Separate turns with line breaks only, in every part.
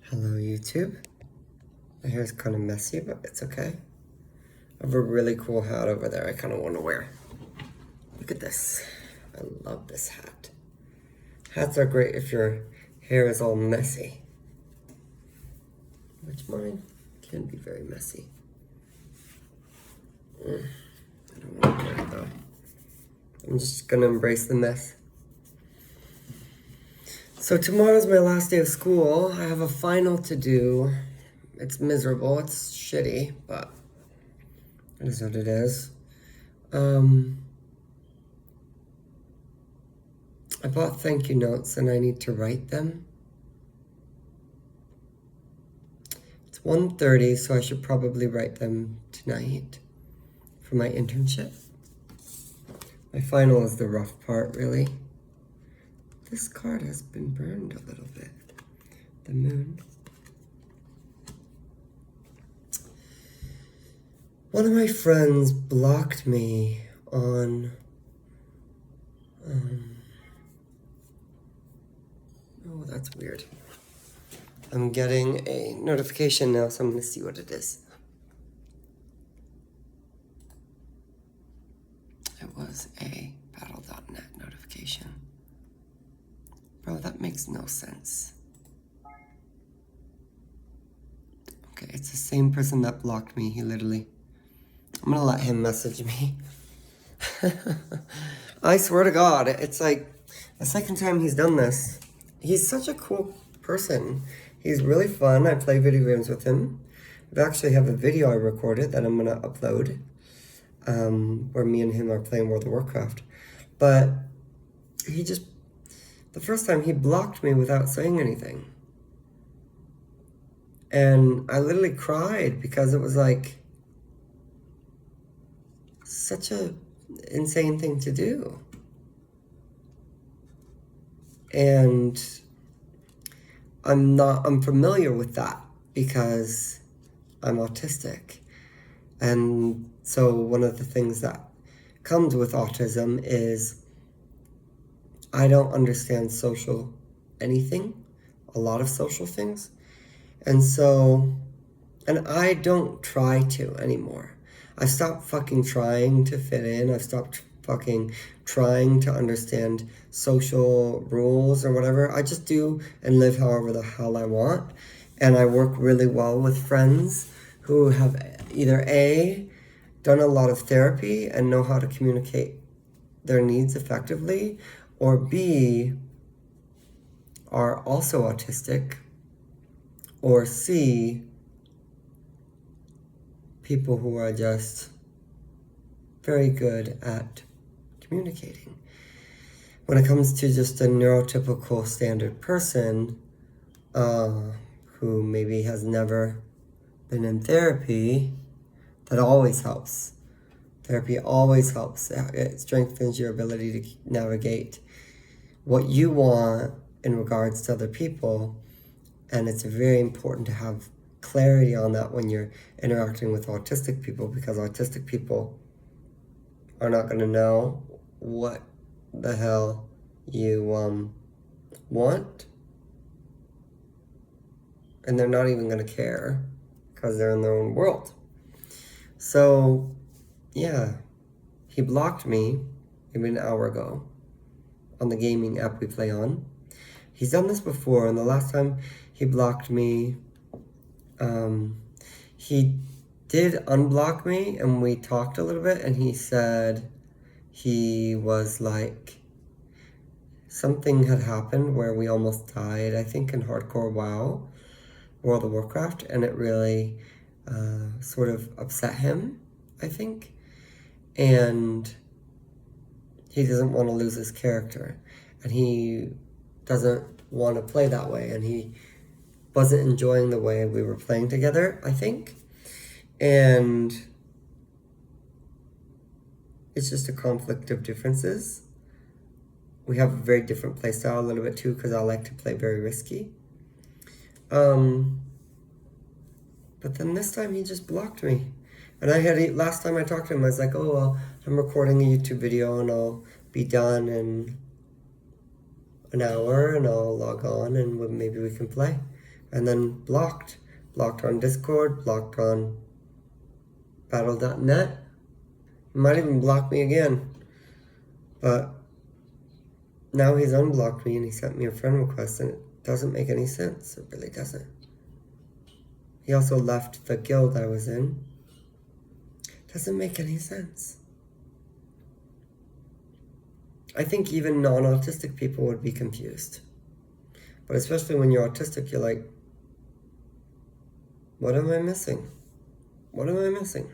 Hello YouTube. My hair's kind of messy, but it's okay. I have a really cool hat over there I kind of want to wear. Look at this. I love this hat. Hats are great if your hair is all messy. Which mine can be very messy. I don't want to wear it though. I'm just going to embrace the mess. So tomorrow's my last day of school. I have a final to do. It's miserable. It's shitty, but it is what it is. I bought thank you notes and I need to write them. It's 1:30, so I should probably write them tonight for my internship. My final is the rough part, really. This card has been burned a little bit. The moon. One of my friends blocked me on oh, that's weird. I'm getting a notification now, so I'm gonna see what it is. It was a Battle.net notification. Bro, that makes no sense. Okay, it's the same person that blocked me. He literally... I'm gonna let him message me. I swear to God, it's like the second time he's done this. He's such a cool person. He's really fun. I play video games with him. I actually have a video I recorded that I'm gonna upload, where me and him are playing World of Warcraft. But he just, the first time he blocked me without saying anything. And I literally cried because it was like such a insane thing to do. And I'm familiar with that because I'm autistic. And so one of the things that comes with autism is I don't understand a lot of social things. And I don't try to anymore. I've stopped fucking trying to fit in. I've stopped fucking trying to understand social rules or whatever. I just do and live however the hell I want. And I work really well with friends who have either A, done a lot of therapy and know how to communicate their needs effectively, or B, are also autistic, or C, people who are just very good at communicating. When it comes to just a neurotypical standard person who maybe has never been in therapy, that always helps. Therapy always helps. It strengthens your ability to navigate what you want in regards to other people, and it's very important to have clarity on that when you're interacting with autistic people, because autistic people are not going to know what the hell you want, and they're not even going to care because they're in their own world. So yeah, he blocked me maybe an hour ago on the gaming app we play on. He's done this before, and the last time he blocked me, he did unblock me, and we talked a little bit, and he said he was like, something had happened where we almost died, I think in Hardcore WoW, World of Warcraft, and it really sort of upset him, I think. And he doesn't want to lose his character, and he doesn't want to play that way, and he wasn't enjoying the way we were playing together, I think. And it's just a conflict of differences. We have a very different play style a little bit too, because I like to play very risky. But then this time he just blocked me. And last time I talked to him, I was like, oh, well, I'm recording a YouTube video and I'll be done in an hour and I'll log on and maybe we can play. and then blocked. Blocked on Discord, blocked on Battle.net. He might even block me again. But now he's unblocked me and he sent me a friend request, and it doesn't make any sense. It really doesn't. He also left the guild I was in. Doesn't make any sense. I think even non-autistic people would be confused. But especially when you're autistic, you're like, what am I missing? What am I missing?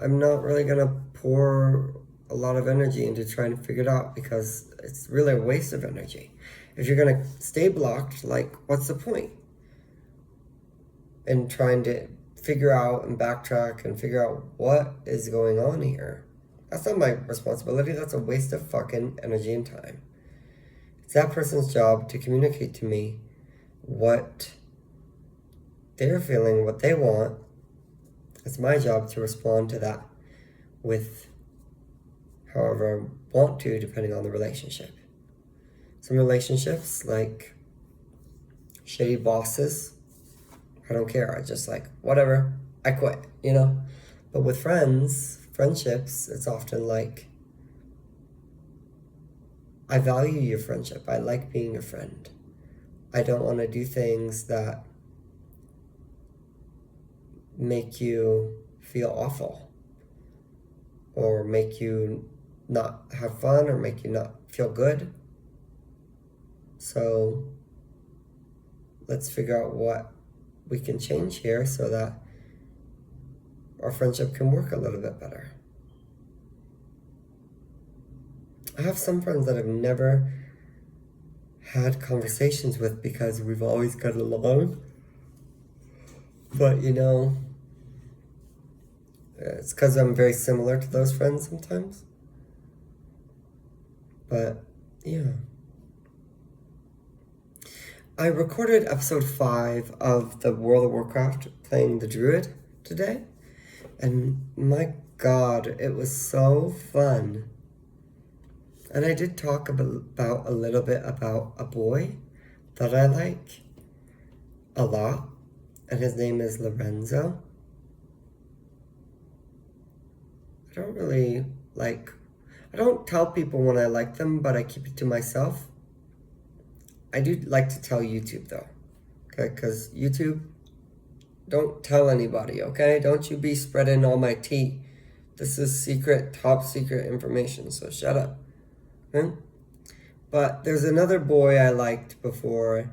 I'm not really going to pour a lot of energy into trying to figure it out, because it's really a waste of energy. If you're going to stay blocked, like, what's the point in trying to figure out and backtrack and figure out what is going on here? That's not my responsibility. That's a waste of fucking energy and time. It's that person's job to communicate to me what they're feeling, what they want. It's my job to respond to that with however I want to, depending on the relationship. Some relationships, like shitty bosses, I don't care. I just like, whatever, I quit, you know? But with friendships, it's often like, I value your friendship. I like being your friend. I don't want to do things that make you feel awful, or make you not have fun, or make you not feel good. So let's figure out what we can change here so that our friendship can work a little bit better. I have some friends that I've never had conversations with because we've always got along. But, you know, it's because I'm very similar to those friends sometimes. But, yeah. I recorded episode 5 of the World of Warcraft playing the Druid today. And my God, it was so fun. And I did talk about a little bit about a boy that I like a lot. And his name is Lorenzo. I don't tell people when I like them, but I keep it to myself. I do like to tell YouTube though, okay? Because YouTube, don't tell anybody, okay? Don't you be spreading all my tea. This is secret, top secret information, so shut up. Okay? But there's another boy I liked before,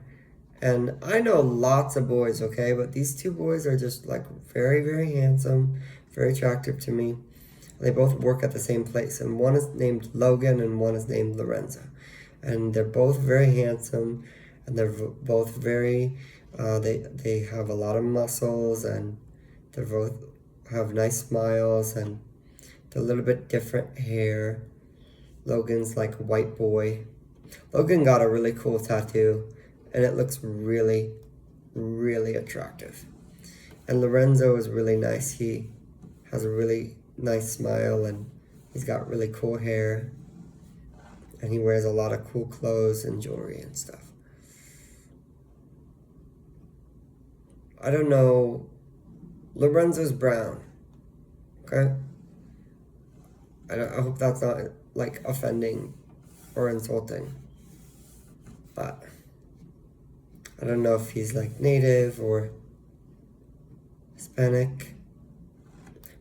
and I know lots of boys, okay? But these two boys are just like very, very handsome, very attractive to me. They both work at the same place, and one is named Logan and one is named Lorenzo. And they're both very handsome, and they're both very, they have a lot of muscles, and they both have nice smiles, and they're a little bit different hair. Logan's like a white boy. Logan got a really cool tattoo, and it looks really, really attractive. And Lorenzo is really nice. He has a really nice smile, and he's got really cool hair, and he wears a lot of cool clothes and jewelry and stuff. I don't know. Lorenzo's brown. Okay? I hope that's not like offending or insulting. But I don't know if he's like native or Hispanic.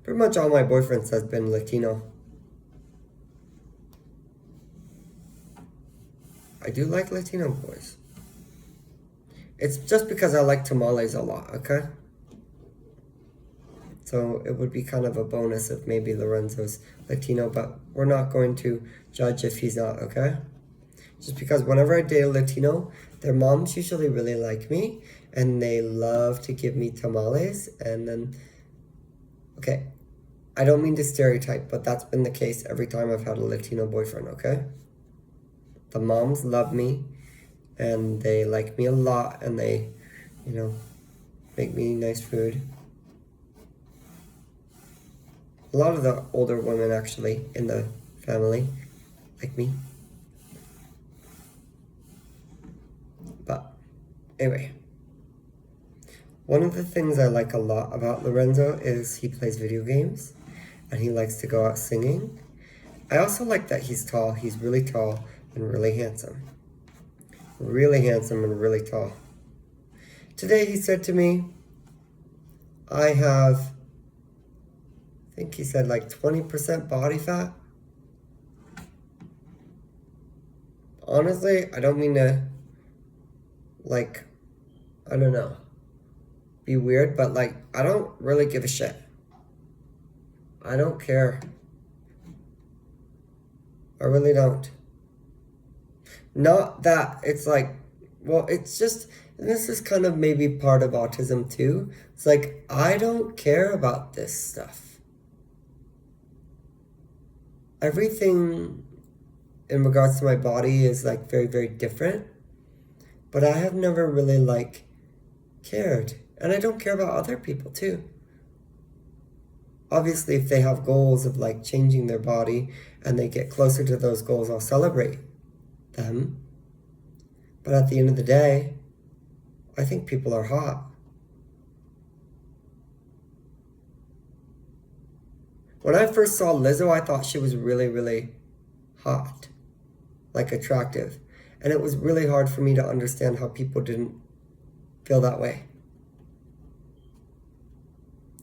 Pretty much all my boyfriends has been Latino. I do like Latino boys. It's just because I like tamales a lot, okay? So it would be kind of a bonus if maybe Lorenzo's Latino, but we're not going to judge if he's not, okay? Just because whenever I date a Latino, their moms usually really like me, and they love to give me tamales, and then, okay, I don't mean to stereotype, but that's been the case every time I've had a Latino boyfriend, okay? The moms love me, and they like me a lot, and they, you know, make me nice food. A lot of the older women, actually, in the family like me. But Anyway, one of the things I like a lot about Lorenzo is he plays video games and he likes to go out singing. I also like that he's tall. He's really tall and really handsome. Really handsome and really tall. Today he said to me, I think he said like 20% body fat. Honestly, I don't mean to, like, I don't know, be weird, but like, I don't really give a shit. I don't care. I really don't. Not that it's like, well, it's just, and this is kind of maybe part of autism too. It's like, I don't care about this stuff. Everything in regards to my body is like very, very different. But I have never really like cared. And I don't care about other people too. Obviously, if they have goals of like changing their body and they get closer to those goals, I'll celebrate them. But at the end of the day, I think people are hot. When I first saw Lizzo, I thought she was really, really hot, like attractive. And it was really hard for me to understand how people didn't feel that way.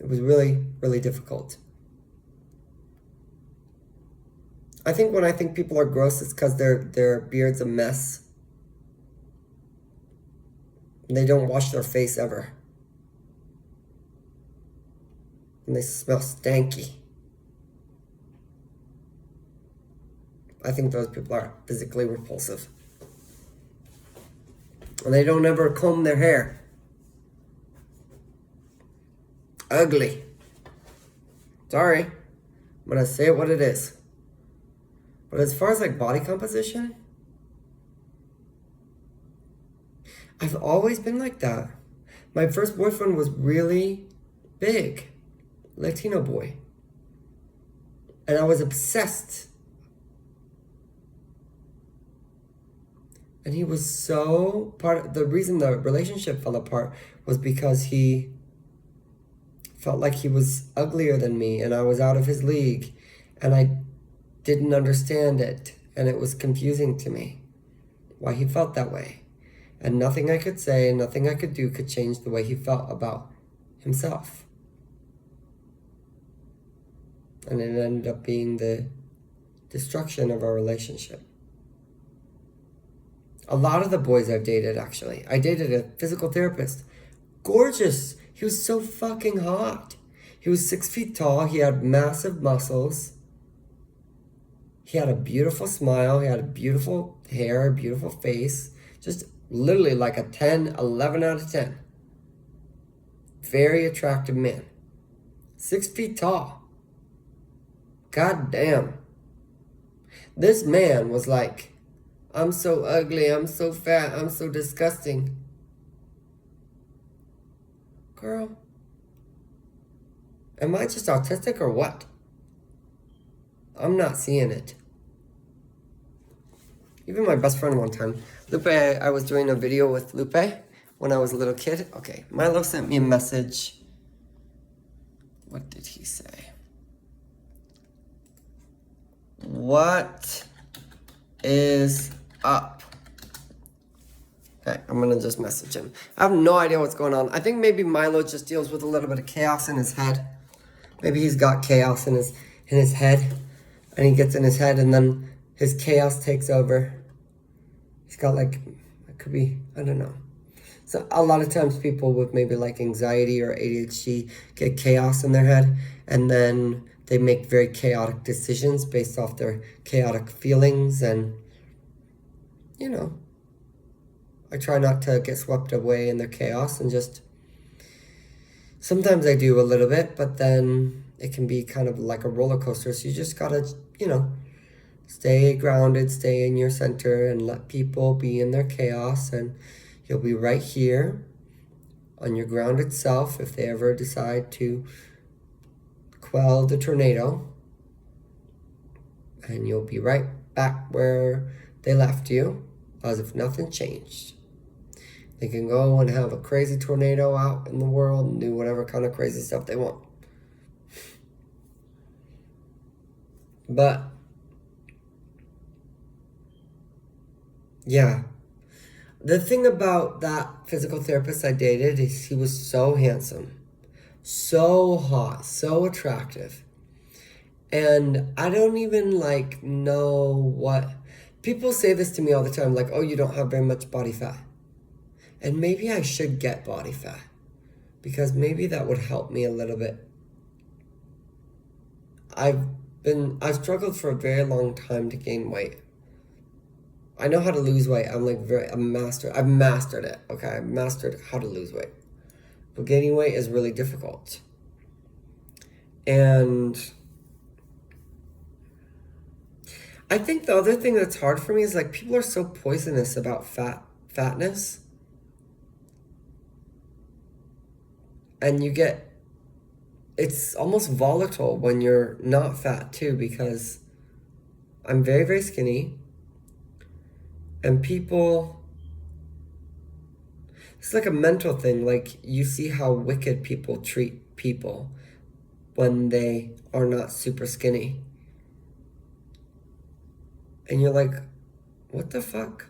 It was really, really difficult. I think when I think people are gross, it's because their beard's a mess. And they don't wash their face ever. And they smell stanky. I think those people are physically repulsive. And they don't ever comb their hair. Ugly. Sorry. I'm gonna say it what it is. But as far as like body composition, I've always been like that. My first boyfriend was really big. Latino boy. And I was obsessed. And he was so the reason the relationship fell apart was because he felt like he was uglier than me and I was out of his league and I didn't understand it and it was confusing to me why he felt that way. And nothing I could say, nothing I could do could change the way he felt about himself. And it ended up being the destruction of our relationship. A lot of the boys I've dated, actually. I dated a physical therapist. Gorgeous. He was so fucking hot. He was 6 feet tall. He had massive muscles. He had a beautiful smile. He had beautiful hair, beautiful face. Just literally like a 10, 11 out of 10. Very attractive man. 6 feet tall. God damn. This man was like, I'm so ugly, I'm so fat, I'm so disgusting. Girl, am I just autistic or what? I'm not seeing it. Even my best friend one time, Lupe, I was doing a video with Lupe when I was a little kid. Okay, Milo sent me a message. What did he say? What is up? Okay, I'm gonna just message him. I have no idea what's going on. I think maybe Milo just deals with a little bit of chaos in his head. Maybe he's got chaos in his head, and he gets in his head, and then his chaos takes over. He's got like, it could be, I don't know. So a lot of times people with maybe like anxiety or ADHD get chaos in their head, and then they make very chaotic decisions based off their chaotic feelings, and you know, I try not to get swept away in their chaos and just, sometimes I do a little bit, but then it can be kind of like a roller coaster. So you just gotta, you know, stay grounded, stay in your center and let people be in their chaos, and you'll be right here on your grounded self if they ever decide to quell the tornado, and you'll be right back where they left you as if nothing changed. They can go and have a crazy tornado out in the world and do whatever kind of crazy stuff they want. But, yeah. The thing about that physical therapist I dated is he was so handsome, so hot, so attractive. And I don't even like know what people say this to me all the time, like, oh, you don't have very much body fat. And maybe I should get body fat because maybe that would help me a little bit. I've struggled for a very long time to gain weight. I know how to lose weight. I've mastered it. Okay, I've mastered how to lose weight. But gaining weight is really difficult. And I think the other thing that's hard for me is like people are so poisonous about fatness. And it's almost volatile when you're not fat too, because I'm very, very skinny. And it's like a mental thing. Like you see how wicked people treat people when they are not super skinny. And you're like, what the fuck?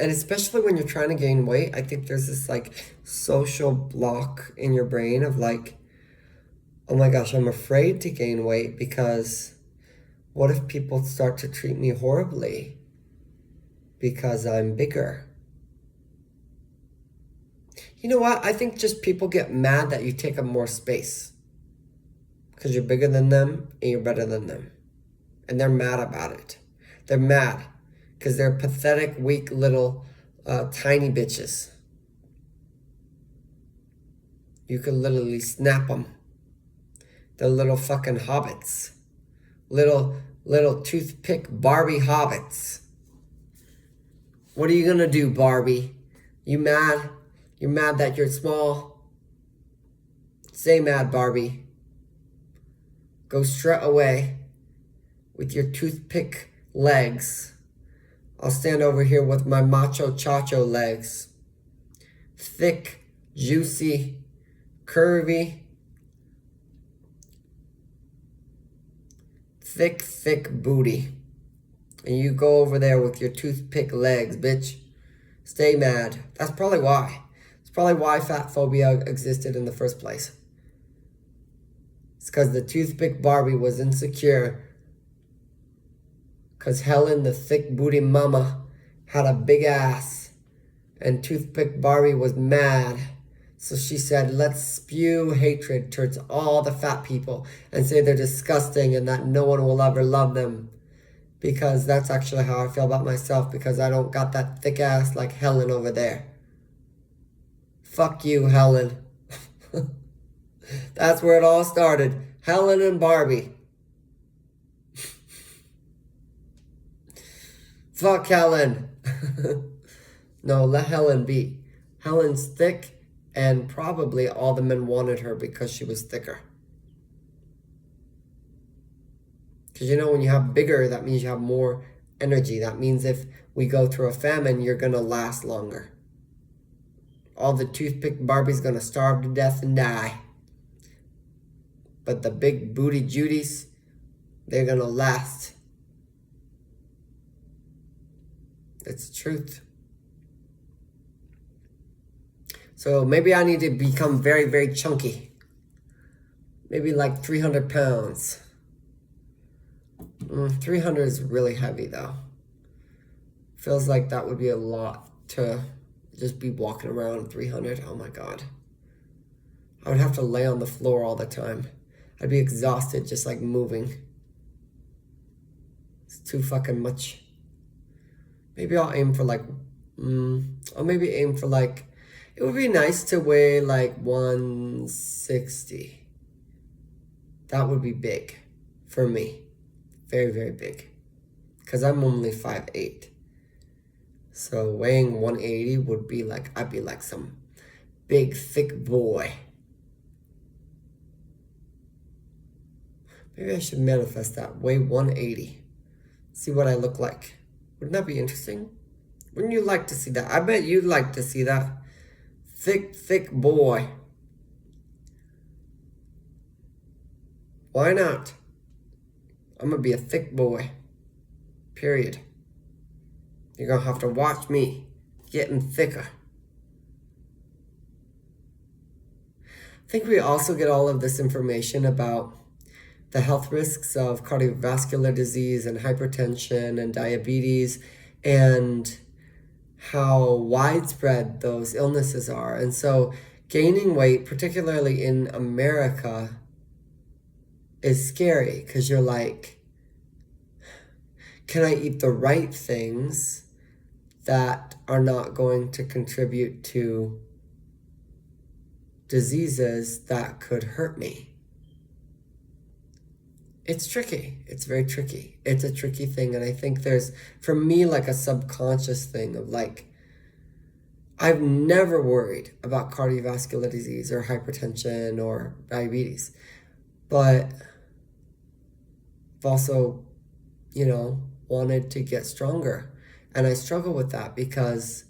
And especially when you're trying to gain weight, I think there's this like social block in your brain of like, oh my gosh, I'm afraid to gain weight because what if people start to treat me horribly because I'm bigger? You know what? I think just people get mad that you take up more space because you're bigger than them and you're better than them. And they're mad about it. They're mad because they're pathetic, weak little tiny bitches. You could literally snap them. They're little fucking hobbits. Little toothpick Barbie hobbits. What are you gonna do, Barbie? You mad? You're mad that you're small? Stay mad, Barbie. Go strut away with your toothpick legs. I'll stand over here with my macho chacho legs. Thick, juicy, curvy. Thick booty. And you go over there with your toothpick legs, bitch. Stay mad. That's probably why. It's probably why fat phobia existed in the first place. It's because the toothpick Barbie was insecure. Because Helen, the thick booty mama, had a big ass. And toothpick Barbie was mad. So she said, let's spew hatred towards all the fat people and say they're disgusting and that no one will ever love them. Because that's actually how I feel about myself, because I don't got that thick ass like Helen over there. Fuck you, Helen. That's where it all started. Helen and Barbie. Fuck Helen. No, let Helen be. Helen's thick, and probably all the men wanted her because she was thicker. Because you know, when you have bigger, that means you have more energy. That means if we go through a famine, you're going to last longer. All the toothpick Barbies going to starve to death and die. But the big booty Judies, they're going to last. It's the truth. So maybe I need to become very, very chunky. Maybe like 300 pounds. 300 is really heavy though. Feels like that would be a lot to just be walking around 300. Oh my God. I would have to lay on the floor all the time. I'd be exhausted just like moving. It's too fucking much. Maybe I'll aim for like, I'll maybe aim for like, it would be nice to weigh like 160. That would be big for me. Very, very big. Because I'm only 5'8". So weighing 180 would be like, I'd be like some big, thick boy. Maybe I should manifest that. Weigh 180. See what I look like. Wouldn't that be interesting? Wouldn't you like to see that? I bet you'd like to see that. Thick, thick boy. Why not? I'm gonna be a thick boy. Period. You're gonna have to watch me getting thicker. I think we also get all of this information about the health risks of cardiovascular disease and hypertension and diabetes and how widespread those illnesses are. And so gaining weight, particularly in America, is scary because you're like, can I eat the right things that are not going to contribute to diseases that could hurt me? It's tricky. It's very tricky. It's a tricky thing. And I think there's, for me, like a subconscious thing of like, I've never worried about cardiovascular disease or hypertension or diabetes. But I've also, wanted to get stronger. And I struggle with that because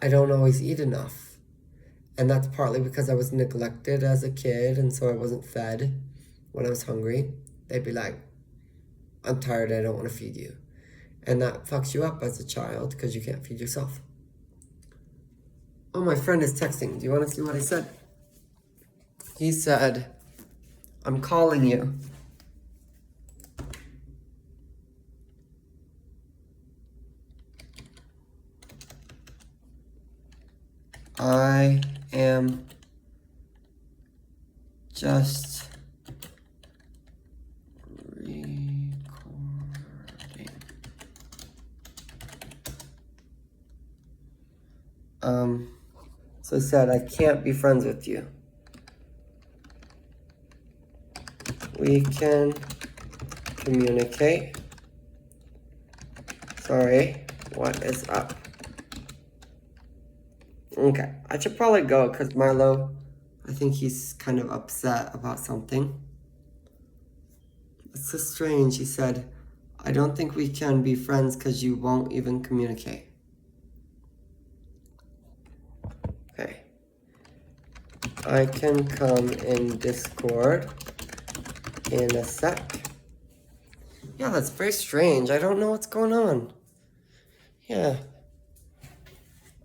I don't always eat enough. And that's partly because I was neglected as a kid, and so I wasn't fed when I was hungry. They'd be like, I'm tired, I don't want to feed you. And that fucks you up as a child because you can't feed yourself. Oh, my friend is texting. Do you want to see what he said? He said, I'm calling you. I am just recording. So he said, I can't be friends with you. We can communicate. Sorry, what is up? Okay, I should probably go because Marlo, I think he's kind of upset about something. It's so strange. He said, I don't think we can be friends because you won't even communicate. Okay. I can come in Discord in a sec. Yeah, that's very strange. I don't know what's going on. Yeah.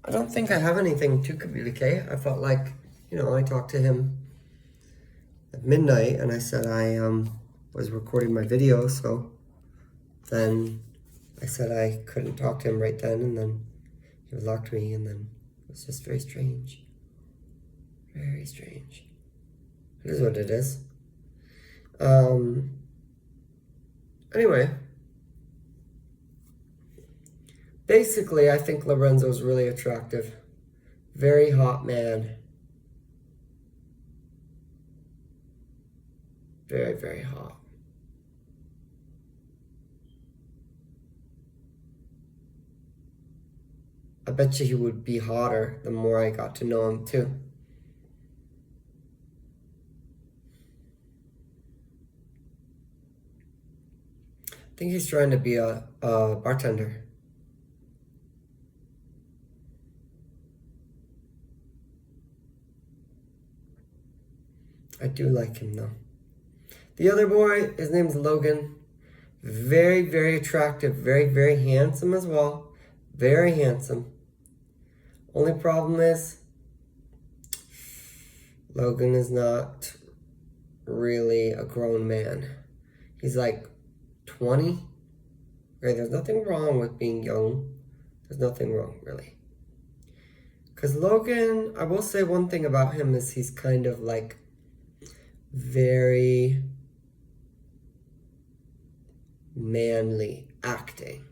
I don't think I have anything to communicate. I felt like, I talked to him at midnight and I said I was recording my video, so then I said I couldn't talk to him right then, and then he blocked me, and then it was just very strange. Very strange. It is what it is. Anyway. Basically, I think Lorenzo's really attractive. Very hot man. Very, very hot. I bet you he would be hotter the more I got to know him too. I think he's trying to be a bartender. I do like him though. The other boy, his name's Logan. Very, very attractive. Very, very handsome as well. Very handsome. Only problem is, Logan is not really a grown man. He's like 20. Okay, there's nothing wrong with being young. There's nothing wrong, really. Because Logan, I will say one thing about him is he's kind of like very manly acting.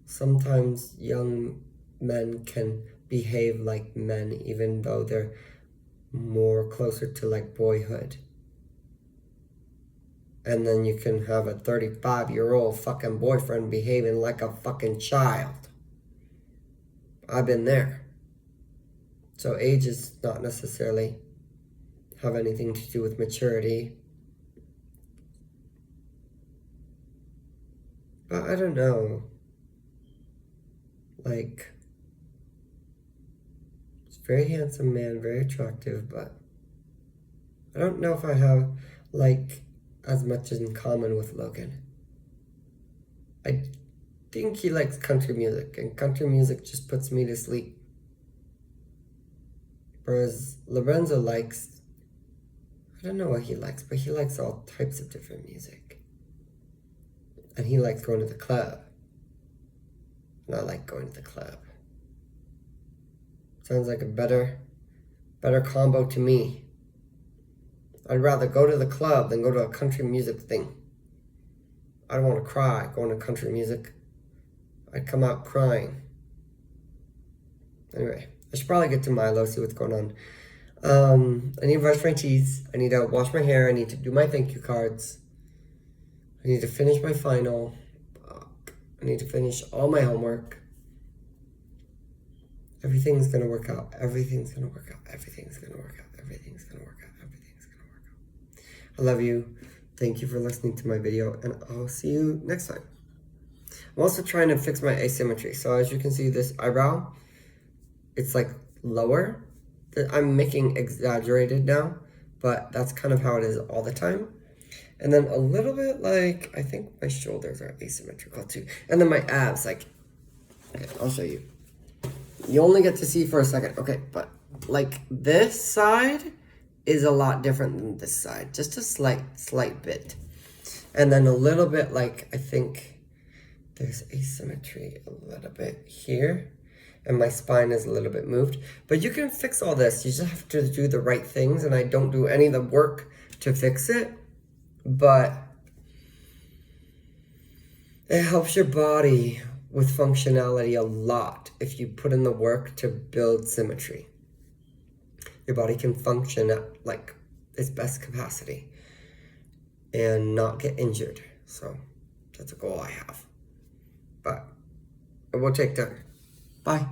Sometimes young men can behave like men even though they're more closer to like boyhood. And then you can have a 35-year-old fucking boyfriend behaving like a fucking child. I've been there. So age is not necessarily have anything to do with maturity. But I don't know. Like, it's a very handsome man, very attractive, but I don't know if I have, like, as much in common with Logan. I think he likes country music, and country music just puts me to sleep. Whereas Lorenzo likes, I don't know what he likes, but he likes all types of different music. And he likes going to the club. And I like going to the club. Sounds like a better combo to me. I'd rather go to the club than go to a country music thing. I don't want to cry going to country music. I'd come out crying. Anyway, I should probably get to Milo, see what's going on. I need to brush my teeth. I need to wash my hair. I need to do my thank you cards. I need to finish my final. I need to finish all my homework. Everything's gonna work out. Everything's gonna work out. Everything's gonna work out. Everything's gonna work out. Everything's gonna work out. I love you. Thank you for listening to my video, and I'll see you next time. I'm also trying to fix my asymmetry. So as you can see, this eyebrow, it's like lower. I'm making exaggerated now, but that's kind of how it is all the time. And then a little bit like, I think my shoulders are asymmetrical too. And then my abs, like, okay, I'll show you. You only get to see for a second. Okay, but like this side is a lot different than this side. Just a slight bit. And then a little bit like, I think there's asymmetry a little bit here. And my spine is a little bit moved. But you can fix all this. You just have to do the right things. And I don't do any of the work to fix it. But it helps your body with functionality a lot if you put in the work to build symmetry. Your body can function at like its best capacity and not get injured. So that's a goal I have. But it will take time. Bye.